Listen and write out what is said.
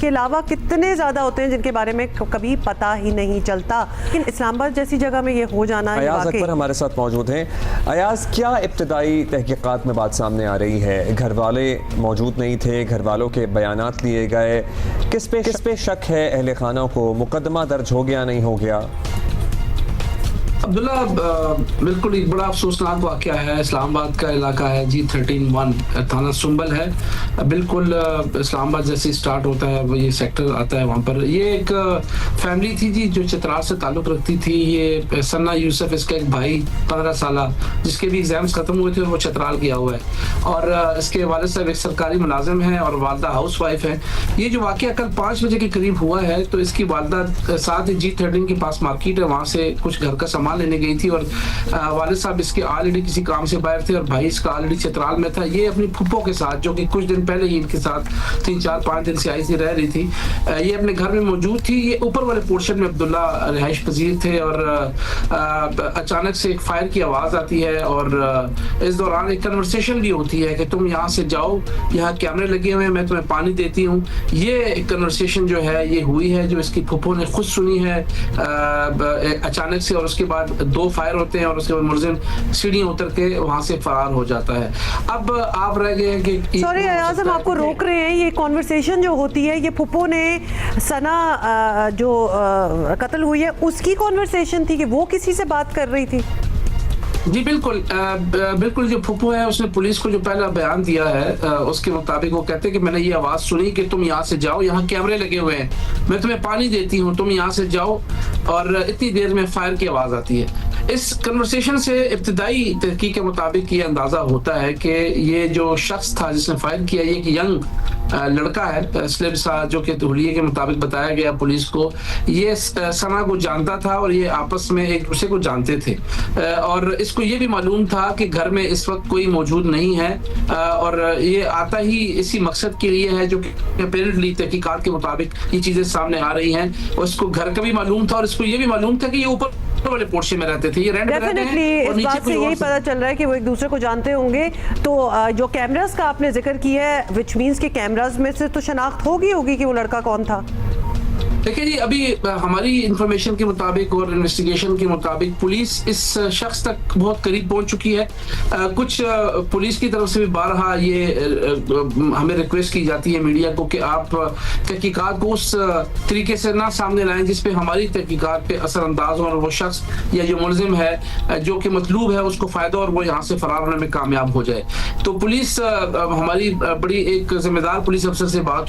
इनके अलावा कितने ज़्यादा होते हैं जिनके बारे में कभी पता ही नहीं चलता। लेकिन इस्लामाबाद जैसी जगह में ये हो जाना, अयाज अकबर हमारे साथ मौजूद हैं। अयाज, क्या इब्तदाई तहकीकात में बात सामने आ रही है? घर वाले मौजूद नहीं थे, घर वालों के बयानात लिए गए, किस पे शक है अहले खाना को? मुकदमा दर्ज हो गया, नहीं हो गया? अब्दुल्ला, बिल्कुल एक बड़ा अफसोसनाक वाक़या है। इस्लामाबाद का इलाका है, G13-1 थाना सुंबल है। बिल्कुल इस्लामाबाद जैसे स्टार्ट होता है वो ये सेक्टर आता है वहाँ पर। ये एक फैमिली थी जी जो चित्राल से ताल्लुक़ रखती थी। ये सन्ना यूसुफ, इसका एक भाई 15 साल, जिसके भी एग्जाम्स खत्म हुए थे और वो चित्राल गया हुआ है। और इसके वालिद साहब एक सरकारी मुलाजिम है और वालदा हाउस वाइफ है। ये जो वाक़या कल 5 बजे के करीब हुआ है, तो इसकी वालदा साथ ही G13 के पास मार्केट है, वहाँ से कुछ घर का सामान लेने गई थी। और वालिद साहब इसके ऑलरेडी किसी काम से बाहर थे और भाई इसका ऑलरेडी चित्राल में था। ये अपनी फुप्पो के साथ, जो कि कुछ दिन पहले ही इनके साथ 3-4-5 दिन से आई सी रह रही थी, ये अपने घर में मौजूद थी। ये ऊपर वाले पोर्शन में अब्दुल्ला रिहाइश पजीर थे और अचानक से एक फायर की आवाज़ आती है और इस दौरान एक कन्वर्सेशन भी होती है कि तुम यहाँ से जाओ, यहाँ कैमरे लगे हुए हैं, मैं तुम्हें पानी देती हूँ। ये कन्वर्सेशन जो है ये हुई है, जो इसकी फुप्पो ने खुद सुनी है अचानक से। और उसके बाद 2 फायर होते हैं और उसके बाद मुलजिम सीढ़ियां उतर के वहां से फरार हो जाता है। अब आप रह गए कि सॉरी अयाज, हम आपको रोक रहे हैं। ये कॉन्वर्सेशन जो होती है, ये फुप्पो ने सना जो कत्ल हुई है उसकी कॉन्वर्सेशन थी कि वो किसी से बात कर रही थी? जी बिल्कुल, बिल्कुल। जो फुप्पो है उसने पुलिस को जो पहला बयान दिया है उसके मुताबिक वो कहते हैं कि मैंने ये आवाज़ सुनी कि तुम यहाँ से जाओ, यहाँ कैमरे लगे हुए हैं, मैं तुम्हें पानी देती हूँ, तुम यहाँ से जाओ। और इतनी देर में फायर की आवाज़ आती है। इस कन्वर्सेशन से इब्तदाई तहकीक के मुताबिक ये अंदाज़ा होता है कि ये जो शख्स था जिसने फायर किया, ये एक यंग लड़का है स्लिम सा, जो कि हुलिये के मुताबिक बताया गया पुलिस को। ये सना को जानता था और ये आपस में एक दूसरे को जानते थे। और इसको ये भी मालूम था कि घर में इस वक्त कोई मौजूद नहीं है और ये आता ही इसी मकसद के लिए है, जो कि अपेरेंटली तहकीकात के मुताबिक ये चीज़ें सामने आ रही हैं। और इसको घर का भी मालूम था और इसको ये भी मालूम था कि ये ऊपर वाले पोर्शन में रहते थे, ये रेंट में रहते हैं। इस बात से यही पता चल रहा है कि वो एक दूसरे को जानते होंगे। तो जो कैमरास का आपने जिक्र किया है, विच मीन्स के कैमरास में से तो शनाख्त होगी कि वो लड़का कौन था? देखिए जी, अभी हमारी इंफॉर्मेशन के मुताबिक और इन्वेस्टिगेशन के मुताबिक पुलिस इस शख्स तक बहुत करीब पहुंच चुकी है। कुछ पुलिस की तरफ से भी बारहा ये हमें रिक्वेस्ट की जाती है मीडिया को कि आप तहकीकात को उस तरीके से ना सामने लाएं जिस पे हमारी तहकीकात पे असरअंदाज हो और वो शख्स या जो मुलजिम है जो कि मतलूब है उसको फ़ायदा और वो यहाँ से फरार होने में कामयाब हो जाए। तो पुलिस हमारी बड़ी एक जिम्मेदार पुलिस अफसर से बात